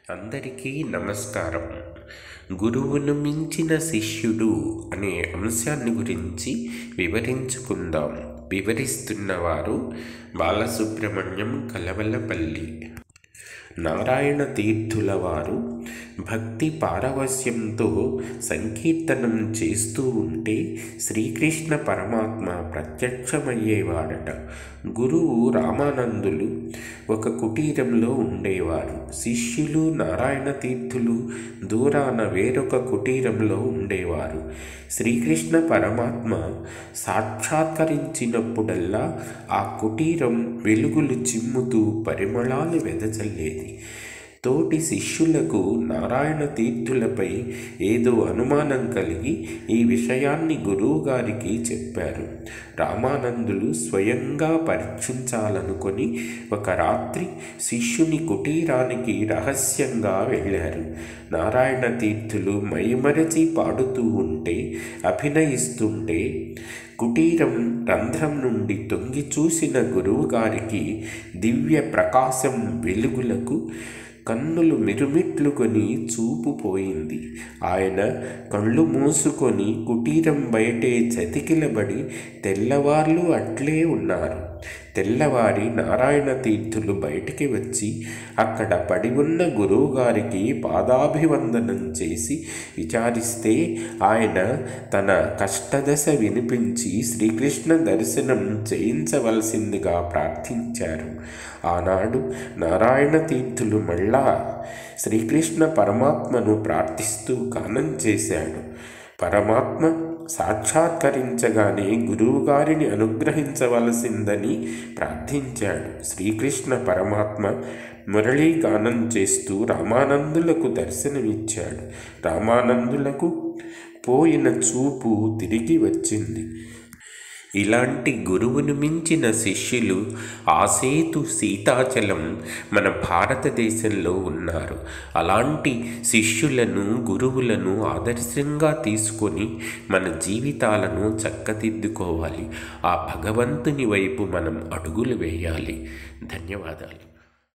అందరికీ నమస్కారం. గురువును మించిన శిష్యుడు అనే అంశాన్ని గురించి వివరించుకుందాం. వివరిస్తున్నవారు బాలసుబ్రహ్మణ్యం కలవలపల్లి. నారాయణ తీర్థుల వారు భక్తి పారవస్యంతో సంకీర్తనం చేస్తూ ఉంటే శ్రీకృష్ణ పరమాత్మ ప్రత్యక్షమయ్యేవాడట. గురువు రామానందులు ఒక కుటీరంలో ఉండేవారు. శిష్యులు నారాయణ తీర్థులు దూరాన వేరొక కుటీరంలో ఉండేవారు. శ్రీకృష్ణ పరమాత్మ సాక్షాత్కరించినప్పుడల్లా ఆ కుటీరం వెలుగులు చిమ్ముతూ పరిమళాలు వెదజల్లేది. తోటి శిష్యులకు నారాయణ తీర్థులపై ఏదో అనుమానం కలిగి ఈ విషయాన్ని గురువుగారికి చెప్పారు. రామానందులు స్వయంగా పరీక్షించాలనుకొని ఒక రాత్రి శిష్యుని కుటీరానికి రహస్యంగా వెళ్ళారు. నారాయణ తీర్థులు మైమరచి పాడుతూ ఉంటే, అభినయిస్తుంటే కుటీరం రంధ్రం నుండి తొంగి చూసిన గురువుగారికి దివ్య ప్రకాశం వెలుగులకు కన్నులు మిరుమిట్లుకొని చూపు పోయింది. ఆయన కళ్ళు మూసుకొని కుటీరం బయటే చతికిలబడి తెల్లవార్లు అట్లే ఉన్నారు. తెల్లవారి నారాయణ తీర్థులు బయటికి వచ్చి అక్కడ పడి ఉన్న గురువుగారికి పాదాభివందనం చేసి విచారిస్తే ఆయన తన కష్టదశ వినిపించి శ్రీకృష్ణ దర్శనం చేయించవలసిందిగా ప్రార్థించారు. ఆనాడు నారాయణ తీర్థులు మళ్ళా శ్రీకృష్ణ పరమాత్మను ప్రార్థిస్తూ గానం చేశాడు. పరమాత్మ సాక్షాత్కరించగానే గురువుగారిని అనుగ్రహించవలసిందని ప్రార్థించాడు. శ్రీకృష్ణ పరమాత్మ మురళీ గానం చేస్తూ రామానందులకు దర్శనమిచ్చాడు. రామానందులకు పోయిన చూపు తిరిగి వచ్చింది. ఇలాంటి గురువును మించిన శిష్యులు ఆసేతు సీతాచలం మన భారతదేశంలో ఉన్నారు. అలాంటి శిష్యులను గురువులను ఆదర్శంగా తీసుకొని మన జీవితాలను చక్కదిద్దుకోవాలి. ఆ భగవంతుని వైపు మనం అడుగులు వేయాలి. ధన్యవాదాలు.